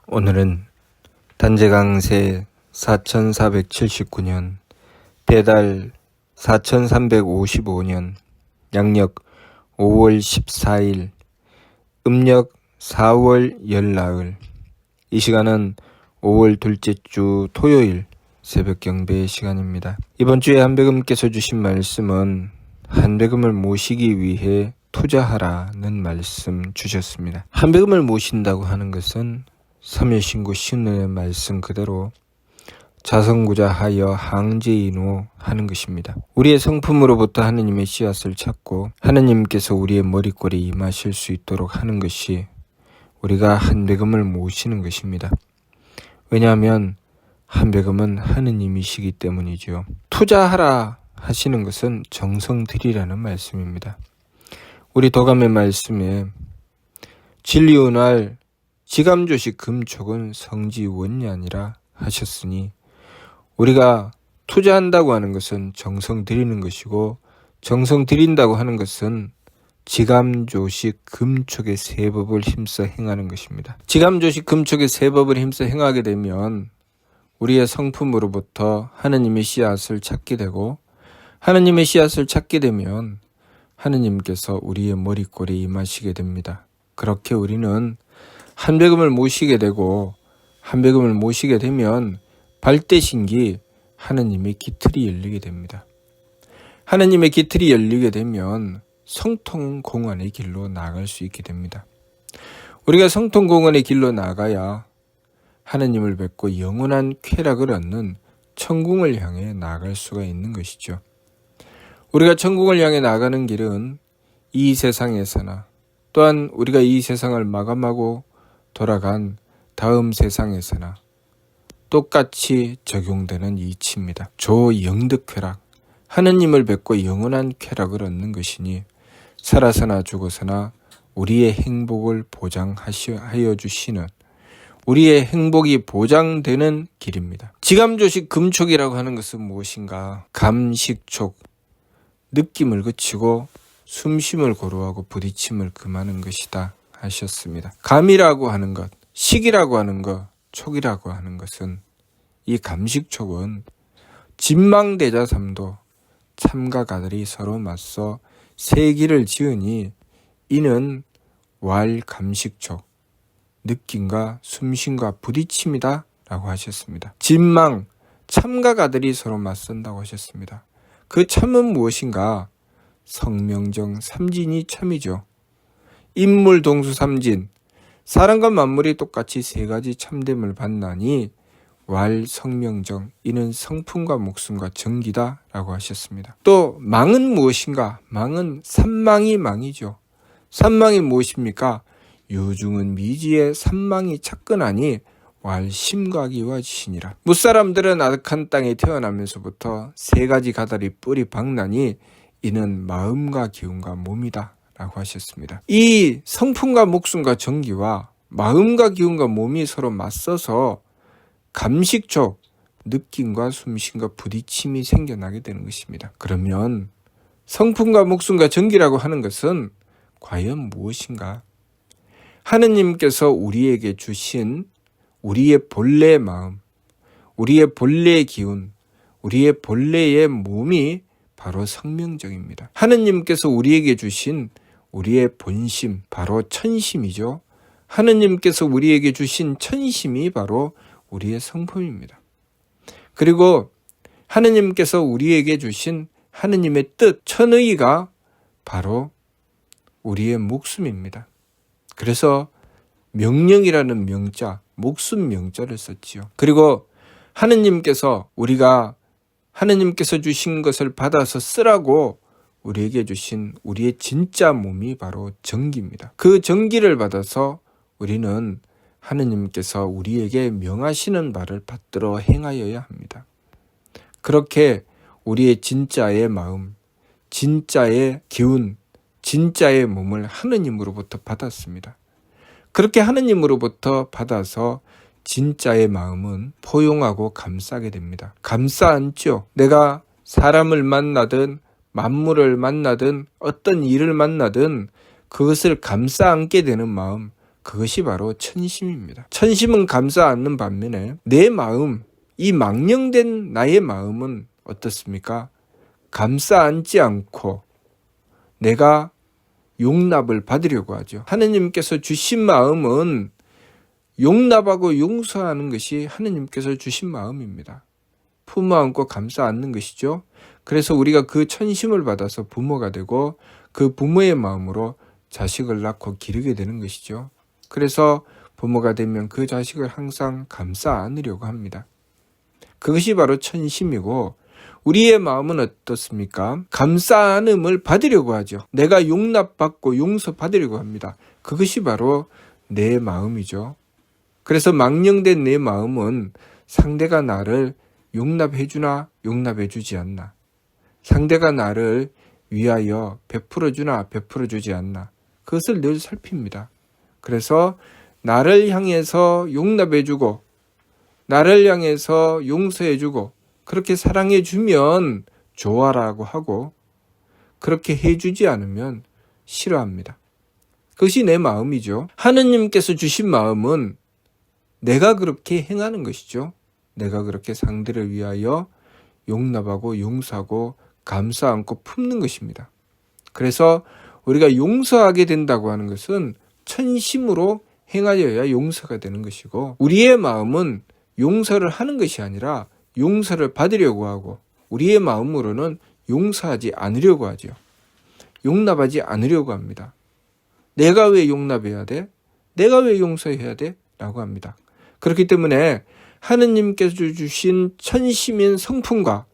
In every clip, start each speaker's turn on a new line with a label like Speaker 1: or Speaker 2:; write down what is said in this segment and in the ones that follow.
Speaker 1: 오늘은 단재강세 4479년, 배달 4355년, 양력 5월 14일, 음력 4월 열나흘. 이 시간은 5월 둘째 주 토요일 새벽 경배 시간입니다. 이번 주에 한백음께서 주신 말씀은 한백음을 모시기 위해 투자하라는 말씀 주셨습니다. 한백음을 모신다고 하는 것은 삼일신구 신의 말씀 그대로 자성구자하여 항제인후 하는 것입니다. 우리의 성품으로부터 하느님의 씨앗을 찾고 하느님께서 우리의 머리꼴에 임하실 수 있도록 하는 것이 우리가 한백음을 모시는 것입니다. 왜냐하면 한백음은 하느님이시기 때문이죠. 투자하라 하시는 것은 정성 들이라는 말씀입니다. 우리 도감의 말씀에 진리운할 지감조식 금촉은 성지원냐니라 하셨으니, 우리가 투자한다고 하는 것은 정성 들이는 것이고, 정성 들인다고 하는 것은 지감조식 금촉의 세법을 힘써 행하는 것입니다. 지감조식 금촉의 세법을 힘써 행하게 되면 우리의 성품으로부터 하느님의 씨앗을 찾게 되고, 하느님의 씨앗을 찾게 되면 하느님께서 우리의 머리꼴에 임하시게 됩니다. 그렇게 우리는 한백음을 모시게 되고, 한백음을 모시게 되면 발대신기 하느님의 기틀이 열리게 됩니다. 하느님의 기틀이 열리게 되면 성통공헌의 길로 나아갈 수 있게 됩니다. 우리가 성통공헌의 길로 나가야 하느님을 뵙고 영원한 쾌락을 얻는 천궁을 향해 나아갈 수가 있는 것이죠. 우리가 천궁을 향해 나가는 길은 이 세상에서나, 또한 우리가 이 세상을 마감하고 돌아간 다음 세상에서나 똑같이 적용되는 이치입니다. 조영득쾌락, 하느님을 뵙고 영원한 쾌락을 얻는 것이니 살아서나 죽어서나 우리의 행복을 보장하여 주시는, 우리의 행복이 보장되는 길입니다. 지감조식 금촉이라고 하는 것은 무엇인가? 감식촉, 느낌을 그치고 숨쉼을 고루하고 부딪힘을 금하는 것이다 하셨습니다. 감이라고 하는 것, 식이라고 하는 것, 촉이라고 하는 것은, 이 감식촉은 진망대자 삼도 참각 아들이 서로 맞서 세기를 지으니 이는 왈 감식촉, 느낌과 숨쉼과 부딪힘이다 라고 하셨습니다. 진망, 참각 아들이 서로 맞선다고 하셨습니다. 그 참은 무엇인가? 성명정 삼진이 참이죠. 인물 동수 삼진, 사람과 만물이 똑같이 세 가지 참됨을 받나니 왈 성명정, 이는 성품과 목숨과 정기다 라고 하셨습니다. 또 망은 무엇인가? 망은 삼망이 망이죠. 삼망이 무엇입니까? 유중은 미지의 삼망이 착근하니 왈 심과기와 지신이라. 무사람들은 아득한 땅에 태어나면서부터 세 가지 가다리 뿔이 박나니 이는 마음과 기운과 몸이다 라고 하셨습니다. 이 성품과 목숨과 정기와 마음과 기운과 몸이 서로 맞서서 감식촉, 느낌과 숨쉼과 부딪힘이 생겨나게 되는 것입니다. 그러면 성품과 목숨과 정기라고 하는 것은 과연 무엇인가? 하느님께서 우리에게 주신 우리의 본래의 마음, 우리의 본래의 기운, 우리의 본래의 몸이 바로 성명정입니다. 하느님께서 우리에게 주신 우리의 본심, 바로 천심이죠. 하느님께서 우리에게 주신 천심이 바로 우리의 성품입니다. 그리고 하느님께서 우리에게 주신 하느님의 뜻, 천의가 바로 우리의 목숨입니다. 그래서 명령이라는 명자, 목숨 명자를 썼지요. 그리고 우리가 하느님께서 주신 것을 받아서 쓰라고 우리에게 주신 우리의 진짜 몸이 바로 정기입니다. 그 정기를 받아서 우리는 하느님께서 우리에게 명하시는 바를 받들어 행하여야 합니다. 그렇게 우리의 진짜의 마음, 진짜의 기운, 진짜의 몸을 하느님으로부터 받았습니다. 그렇게 하느님으로부터 받아서 진짜의 마음은 포용하고 감싸게 됩니다. 감싸 안죠. 내가 사람을 만나든 만물을 만나든 어떤 일을 만나든 그것을 감싸 안게 되는 마음, 그것이 바로 천심입니다. 천심은 감싸 안는 반면에 내 마음, 이 망령된 나의 마음은 어떻습니까? 감싸 안지 않고 내가 용납을 받으려고 하죠. 하느님께서 주신 마음은 용납하고 용서하는 것이 하느님께서 주신 마음입니다. 품어 안고 감싸 안는 것이죠. 그래서 우리가 그 천심을 받아서 부모가 되고 그 부모의 마음으로 자식을 낳고 기르게 되는 것이죠. 그래서 부모가 되면 그 자식을 항상 감싸 안으려고 합니다. 그것이 바로 천심이고 우리의 마음은 어떻습니까? 감싸 안음을 받으려고 하죠. 내가 용납받고 용서받으려고 합니다. 그것이 바로 내 마음이죠. 그래서 망령된 내 마음은 상대가 나를 용납해주나 용납해주지 않나, 상대가 나를 위하여 베풀어주나 베풀어주지 않나, 그것을 늘 살핍니다. 그래서 나를 향해서 용납해주고 나를 향해서 용서해주고 그렇게 사랑해주면 좋아라고 하고 그렇게 해주지 않으면 싫어합니다. 그것이 내 마음이죠. 하느님께서 주신 마음은 내가 그렇게 행하는 것이죠. 내가 그렇게 상대를 위하여 용납하고 용서하고 감싸 안고 품는 것입니다. 그래서 우리가 용서하게 된다고 하는 것은 천심으로 행하여야 용서가 되는 것이고 우리의 마음은 용서를 하는 것이 아니라 용서를 받으려고 하고 우리의 마음으로는 용서하지 않으려고 하죠. 용납하지 않으려고 합니다. 내가 왜 용납해야 돼? 내가 왜 용서해야 돼? 라고 합니다. 그렇기 때문에 하느님께서 주신 천심인 성품과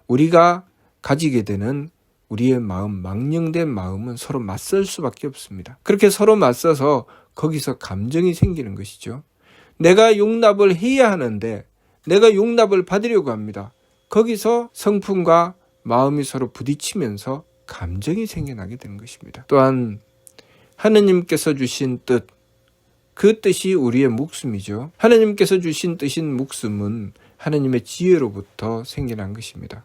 Speaker 1: 우리가 가지게 되는 우리의 마음, 망령된 마음은 서로 맞설 수밖에 없습니다. 그렇게 서로 맞서서 거기서 감정이 생기는 것이죠. 내가 용납을 해야 하는데 내가 용납을 받으려고 합니다. 거기서 성품과 마음이 서로 부딪히면서 감정이 생겨나게 되는 것입니다. 또한 하느님께서 주신 뜻, 그 뜻이 우리의 목숨이죠. 하느님께서 주신 뜻인 목숨은 하느님의 지혜로부터 생겨난 것입니다.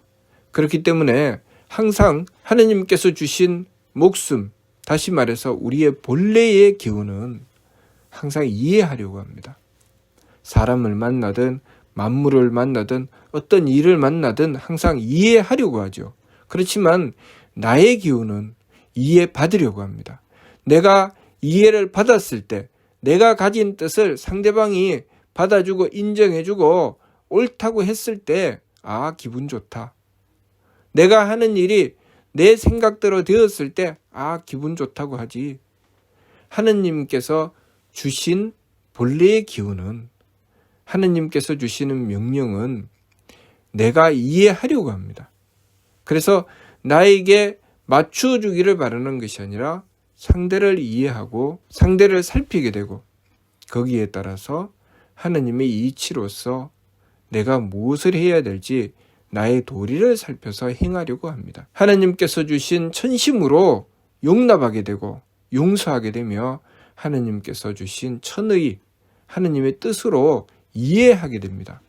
Speaker 1: 그렇기 때문에 항상 하느님께서 주신 목숨, 다시 말해서 우리의 본래의 기운은 항상 이해하려고 합니다. 사람을 만나든 만물을 만나든 어떤 일을 만나든 항상 이해하려고 하죠. 그렇지만 나의 기운은 이해받으려고 합니다. 내가 이해를 받았을 때 내가 가진 뜻을 상대방이 받아주고 인정해주고 옳다고 했을 때 기분 좋다. 내가 하는 일이 내 생각대로 되었을 때 기분 좋다고 하지. 하느님께서 주신 본래의 기운은 하느님께서 주시는 명령은 내가 이해하려고 합니다. 그래서 나에게 맞춰주기를 바라는 것이 아니라 상대를 이해하고 상대를 살피게 되고 거기에 따라서 하느님의 이치로서 내가 무엇을 해야 될지 나의 도리를 살펴서 행하려고 합니다. 하느님께서 주신 천심으로 용납하게 되고 용서하게 되며 하느님께서 주신 천의, 하느님의 뜻으로 이해하게 됩니다.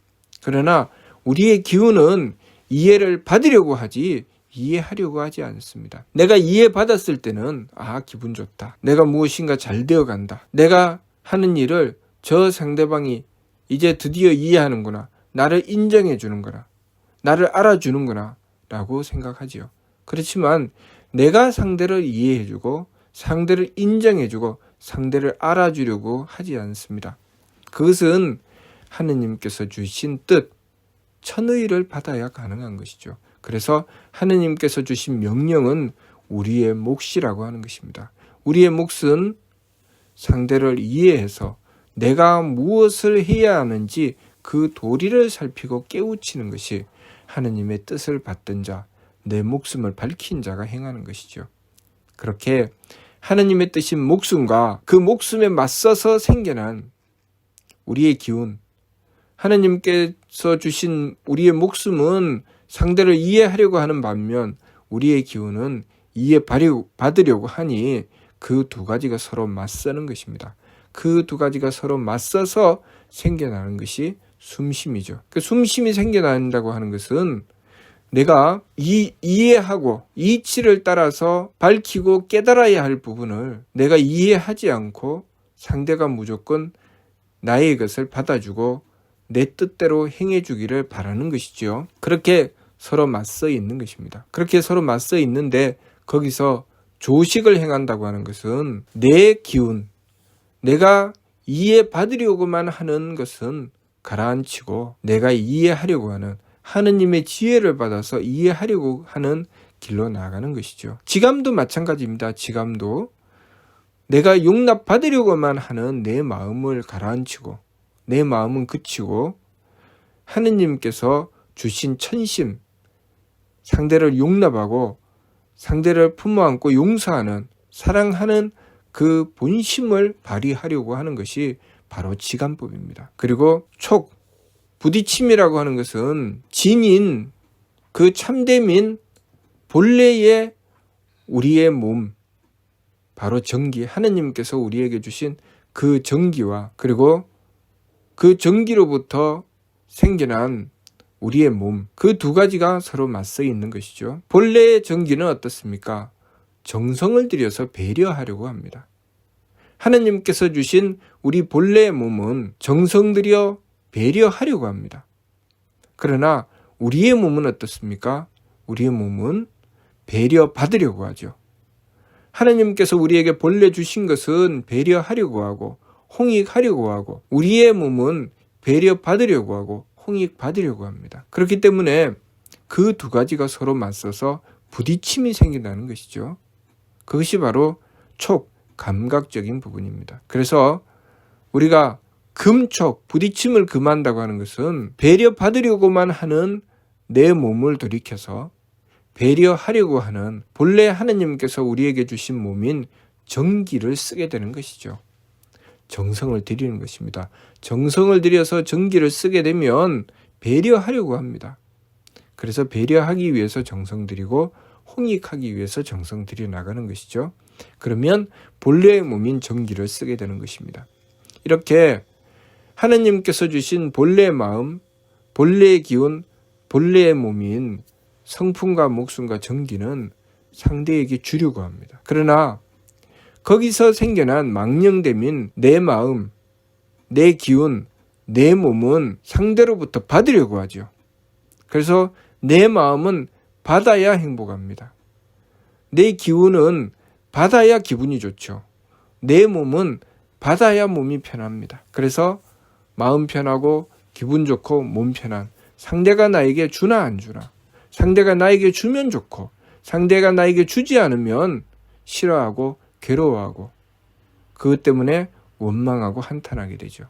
Speaker 1: 그러나 우리의 기운은 이해를 받으려고 하지 이해하려고 하지 않습니다. 내가 이해받았을 때는 기분 좋다. 내가 무엇인가 잘 되어간다. 내가 하는 일을 저 상대방이 이제 드디어 이해하는구나. 나를 인정해 주는구나. 나를 알아주는구나 라고 생각하지요. 그렇지만 내가 상대를 이해해주고 상대를 인정해주고 상대를 알아주려고 하지 않습니다. 그것은 하느님께서 주신 뜻, 천의를 받아야 가능한 것이죠. 그래서 하느님께서 주신 명령은 우리의 몫이라고 하는 것입니다. 우리의 몫은 상대를 이해해서 내가 무엇을 해야 하는지 그 도리를 살피고 깨우치는 것이 하느님의 뜻을 받던 자, 내 목숨을 밝힌 자가 행하는 것이죠. 그렇게 하느님의 뜻인 목숨과 그 목숨에 맞서서 생겨난 우리의 기운, 하느님께서 주신 우리의 목숨은 상대를 이해하려고 하는 반면 우리의 기운은 이해받으려고 하니 그 두 가지가 서로 맞서는 것입니다. 그 두 가지가 서로 맞서서 생겨나는 것이 숨심이죠. 그 숨심이 생겨난다고 하는 것은 내가 이해하고 이치를 따라서 밝히고 깨달아야 할 부분을 내가 이해하지 않고 상대가 무조건 나의 것을 받아주고 내 뜻대로 행해주기를 바라는 것이죠. 그렇게 서로 맞서 있는 것입니다. 그렇게 서로 맞서 있는데 거기서 조식을 행한다고 하는 것은 내 기운, 내가 이해받으려고만 하는 것은 가라앉히고 내가 이해하려고 하는 하느님의 지혜를 받아서 이해하려고 하는 길로 나아가는 것이죠. 지감도 마찬가지입니다. 지감도 내가 용납받으려고만 하는 내 마음을 가라앉히고 내 마음은 그치고 하느님께서 주신 천심, 상대를 용납하고 상대를 품어안고 용서하는, 사랑하는 그 본심을 발휘하려고 하는 것이 바로 지감법입니다. 그리고 촉, 부딪힘이라고 하는 것은 진인, 그 참됨인 본래의 우리의 몸, 바로 정기, 하느님께서 우리에게 주신 그 정기와 그리고 그 정기로부터 생겨난 우리의 몸, 그 두 가지가 서로 맞서 있는 것이죠. 본래의 정기는 어떻습니까? 정성을 들여서 배려하려고 합니다. 하느님께서 주신 우리 본래의 몸은 정성 들여 배려하려고 합니다. 그러나 우리의 몸은 어떻습니까? 우리의 몸은 배려받으려고 하죠. 하느님께서 우리에게 본래 주신 것은 배려하려고 하고 홍익하려고 하고 우리의 몸은 배려받으려고 하고 홍익받으려고 합니다. 그렇기 때문에 그 두 가지가 서로 맞서서 부딪힘이 생긴다는 것이죠. 그것이 바로 촉, 감각적인 부분입니다. 그래서 우리가 금촉, 부딪힘을 금한다고 하는 것은 배려받으려고만 하는 내 몸을 돌이켜서 배려하려고 하는 본래 하느님께서 우리에게 주신 몸인 정기를 쓰게 되는 것이죠. 정성을 들이는 것입니다. 정성을 들여서 정기를 쓰게 되면 배려하려고 합니다. 그래서 배려하기 위해서 정성 들이고 홍익하기 위해서 정성 들여 나가는 것이죠. 그러면 본래의 몸인 정기를 쓰게 되는 것입니다. 이렇게 하느님께서 주신 본래의 마음, 본래의 기운, 본래의 몸인 성품과 목숨과 정기는 상대에게 주려고 합니다. 그러나 거기서 생겨난 망령됨인 내 마음, 내 기운, 내 몸은 상대로부터 받으려고 하죠. 그래서 내 마음은 받아야 행복합니다. 내 기운은 받아야 기분이 좋죠. 내 몸은 받아야 몸이 편합니다. 그래서 마음 편하고 기분 좋고 몸 편한, 상대가 나에게 주나 안 주나, 상대가 나에게 주면 좋고 상대가 나에게 주지 않으면 싫어하고 괴로워하고 그것 때문에 원망하고 한탄하게 되죠.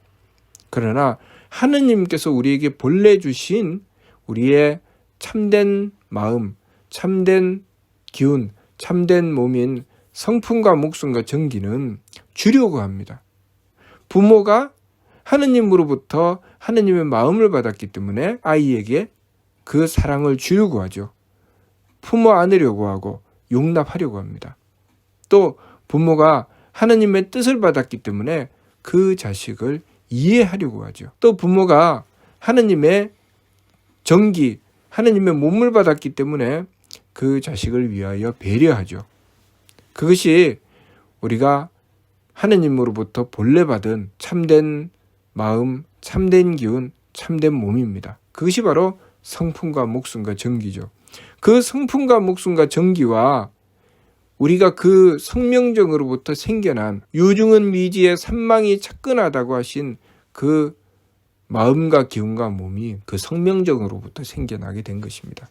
Speaker 1: 그러나 하느님께서 우리에게 본래 주신 우리의 참된 마음, 참된 기운, 참된 몸인 성품과 목숨과 정기는 주려고 합니다. 부모가 하느님으로부터 하느님의 마음을 받았기 때문에 아이에게 그 사랑을 주려고 하죠. 품어 안으려고 하고 용납하려고 합니다. 또 부모가 하느님의 뜻을 받았기 때문에 그 자식을 이해하려고 하죠. 또 부모가 하느님의 정기, 하느님의 몸을 받았기 때문에 그 자식을 위하여 배려하죠. 그것이 우리가 하느님으로부터 본래 받은 참된 마음, 참된 기운, 참된 몸입니다. 그것이 바로 성품과 목숨과 정기죠. 그 성품과 목숨과 정기와 우리가 그 성명정으로부터 생겨난 유중한 미지의 산망이 차끈하다고 하신 그 마음과 기운과 몸이 그 성명정으로부터 생겨나게 된 것입니다.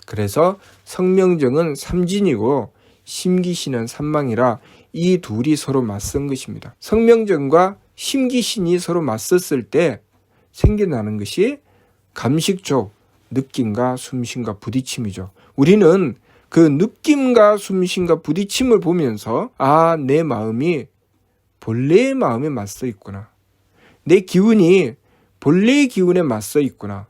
Speaker 1: 그래서 성명정은 삼진이고 심기신은 산망이라 이 둘이 서로 맞선 것입니다. 성명정과 심기신이 서로 맞섰을 때 생겨나는 것이 감식적, 느낌과 숨심과 부딪힘이죠. 우리는 그 느낌과 숨심과 부딪힘을 보면서 내 마음이 본래의 마음에 맞서 있구나. 내 기운이 본래의 기운에 맞서 있구나.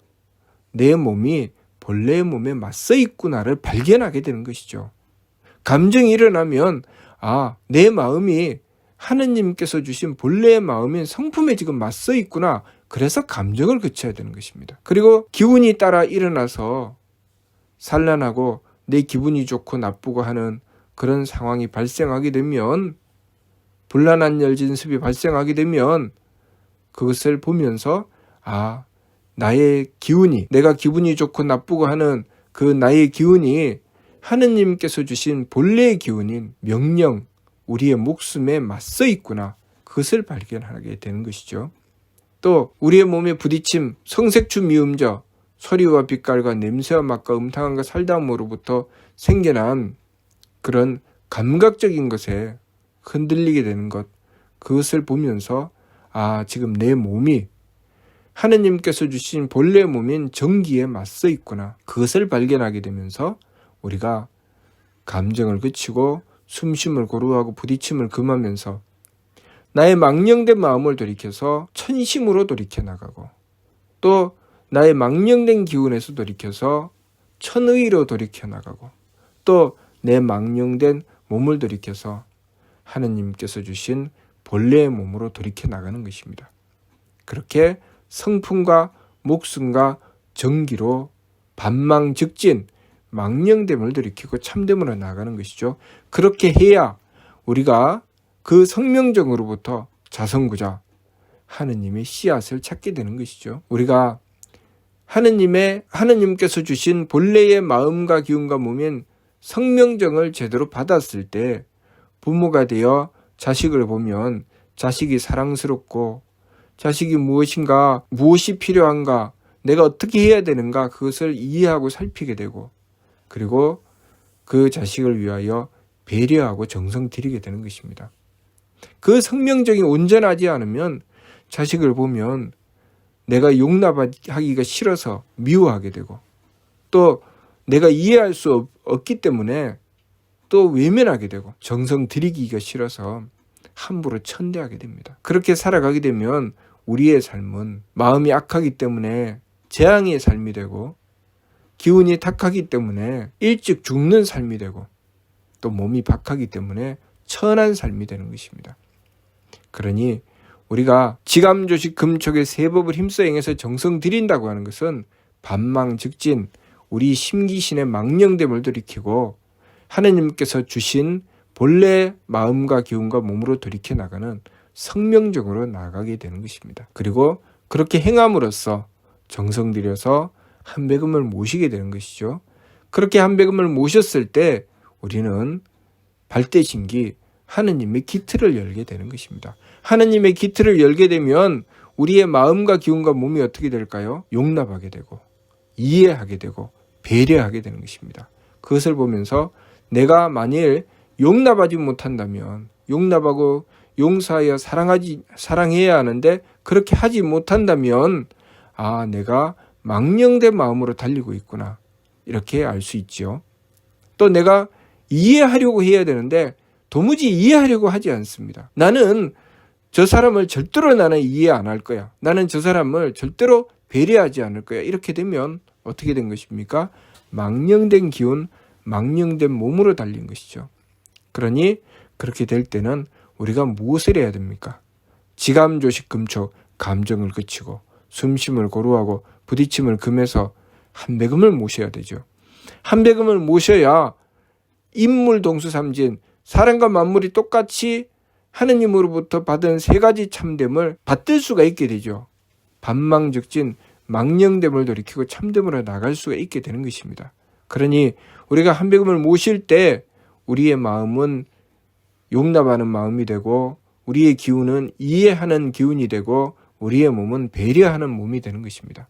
Speaker 1: 내 몸이 본래의 몸에 맞서 있구나를 발견하게 되는 것이죠. 감정이 일어나면 내 마음이 하느님께서 주신 본래의 마음인 성품에 지금 맞서 있구나. 그래서 감정을 거쳐야 되는 것입니다. 그리고 기운이 따라 일어나서 산란하고 내 기분이 좋고 나쁘고 하는 그런 상황이 발생하게 되면 불안한 열진습이 발생하게 되면 그것을 보면서 나의 기운이, 내가 기분이 좋고 나쁘고 하는 그 나의 기운이 하느님께서 주신 본래의 기운인 명령, 우리의 목숨에 맞서 있구나. 그것을 발견하게 되는 것이죠. 또 우리의 몸에 부딪힘, 성색추 미음저, 소리와 빛깔과 냄새와 맛과 음탕함과 살다움으로부터 생겨난 그런 감각적인 것에 흔들리게 되는 것, 그것을 보면서 지금 내 몸이 하느님께서 주신 본래 몸인 정기에 맞서 있구나. 그것을 발견하게 되면서 우리가 감정을 그치고 숨쉼을 고루하고 부딪힘을 금하면서 나의 망령된 마음을 돌이켜서 천심으로 돌이켜 나가고, 또 나의 망령된 기운에서 돌이켜서 천의로 돌이켜 나가고, 또 내 망령된 몸을 돌이켜서 하느님께서 주신 본래의 몸으로 돌이켜 나가는 것입니다. 그렇게 성품과 목숨과 정기로 반망즉진 망령됨을 돌이키고 참됨으로 나가는 것이죠. 그렇게 해야 우리가 그 성명정으로부터 자성구자 하느님의 씨앗을 찾게 되는 것이죠. 우리가 하느님께서 주신 본래의 마음과 기운과 몸인 성명정을 제대로 받았을 때 부모가 되어 자식을 보면 자식이 사랑스럽고, 자식이 무엇이 필요한가, 내가 어떻게 해야 되는가, 그것을 이해하고 살피게 되고, 그리고 그 자식을 위하여 배려하고 정성 들이게 되는 것입니다. 그 성명정이 온전하지 않으면 자식을 보면 내가 용납하기가 싫어서 미워하게 되고, 또 내가 이해할 수 없기 때문에 또 외면하게 되고, 정성 들이기가 싫어서 함부로 천대하게 됩니다. 그렇게 살아가게 되면 우리의 삶은 마음이 악하기 때문에 재앙의 삶이 되고, 기운이 탁하기 때문에 일찍 죽는 삶이 되고, 또 몸이 박하기 때문에 천한 삶이 되는 것입니다. 그러니 우리가 지감조식 금촉의 세법을 힘써 행해서 정성 들인다고 하는 것은 반망즉진 우리 심기신의 망령됨을 돌이키고 하느님께서 주신 본래 마음과 기운과 몸으로 돌이켜 나가는 성명적으로 나가게 되는 것입니다. 그리고 그렇게 행함으로써 정성 들여서 한배금을 모시게 되는 것이죠. 그렇게 한배금을 모셨을 때 우리는 발대신기 하느님의 기틀을 열게 되는 것입니다. 하느님의 기틀을 열게 되면 우리의 마음과 기운과 몸이 어떻게 될까요? 용납하게 되고, 이해하게 되고, 배려하게 되는 것입니다. 그것을 보면서 내가 만일 용납하지 못한다면, 용납하고 용서하여 사랑해야 하는데 그렇게 하지 못한다면 내가 망령된 마음으로 달리고 있구나, 이렇게 알 수 있죠. 또 내가 이해하려고 해야 되는데 도무지 이해하려고 하지 않습니다. 나는 저 사람을 절대로 이해 안 할 거야. 나는 저 사람을 절대로 배려하지 않을 거야. 이렇게 되면 어떻게 된 것입니까? 망령된 기운, 망령된 몸으로 달린 것이죠. 그러니 그렇게 될 때는 우리가 무엇을 해야 됩니까? 지감조식 금촉, 감정을 그치고 숨쉼을 고루하고 부딪힘을 금해서 한배금을 모셔야 되죠. 한배금을 모셔야 인물동수삼진, 사람과 만물이 똑같이 하느님으로부터 받은 세 가지 참됨을 받들 수가 있게 되죠. 반망즉진 망령됨을 돌이키고 참됨으로 나갈 수가 있게 되는 것입니다. 그러니 우리가 한배금을 모실 때 우리의 마음은 용납하는 마음이 되고, 우리의 기운은 이해하는 기운이 되고, 우리의 몸은 배려하는 몸이 되는 것입니다.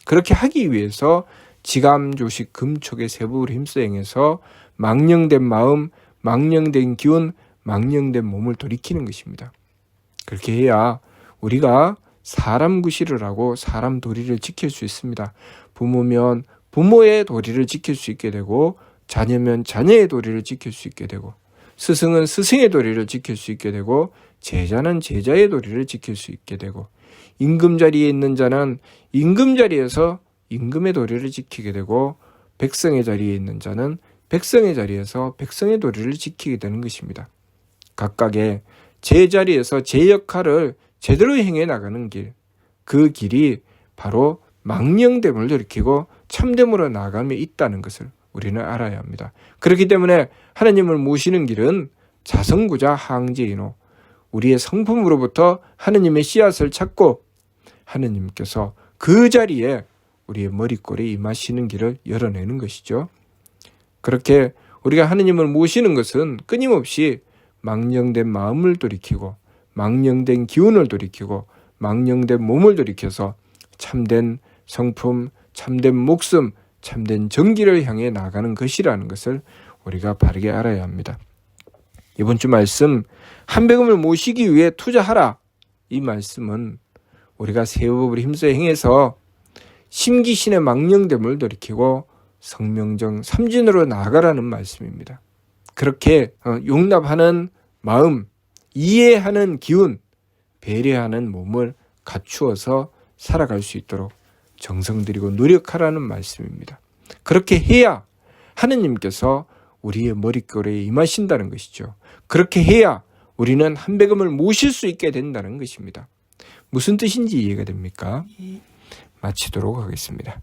Speaker 1: 그렇게 하기 위해서 지감조식 금촉의 세법을 힘써 행해서 망령된 마음, 망령된 기운, 망령된 몸을 돌이키는 것입니다. 그렇게 해야 우리가 사람 구실을 하고 사람 도리를 지킬 수 있습니다. 부모면 부모의 도리를 지킬 수 있게 되고, 자녀면 자녀의 도리를 지킬 수 있게 되고, 스승은 스승의 도리를 지킬 수 있게 되고, 제자는 제자의 도리를 지킬 수 있게 되고, 임금 자리에 있는 자는 임금 자리에서 임금의 도리를 지키게 되고, 백성의 자리에 있는 자는 백성의 자리에서 백성의 도리를 지키게 되는 것입니다. 각각의 제 자리에서 제 역할을 제대로 행해 나가는 길, 그 길이 바로 망령됨을 돌이키고 참됨으로 나아감에 있다는 것을 우리는 알아야 합니다. 그렇기 때문에 하나님을 모시는 길은 자성구자 항제인호, 우리의 성품으로부터 하느님의 씨앗을 찾고 하느님께서 그 자리에 우리의 머릿골에 임하시는 길을 열어내는 것이죠. 그렇게 우리가 하느님을 모시는 것은 끊임없이 망령된 마음을 돌이키고 망령된 기운을 돌이키고 망령된 몸을 돌이켜서 참된 성품, 참된 목숨, 참된 정기를 향해 나가는 것이라는 것을 우리가 바르게 알아야 합니다. 이번 주 말씀 한백음을 모시기 위해 투자하라. 이 말씀은 우리가 세법을 힘써 행해서 심기신의 망령됨을 돌이키고 성명정 삼진으로 나아가라는 말씀입니다. 그렇게 용납하는 마음, 이해하는 기운, 배려하는 몸을 갖추어서 살아갈 수 있도록 정성 들이고 노력하라는 말씀입니다. 그렇게 해야 하느님께서 우리의 머릿결에 임하신다는 것이죠. 그렇게 해야 우리는 한백음을 모실 수 있게 된다는 것입니다. 무슨 뜻인지 이해가 됩니까? 마치도록 하겠습니다.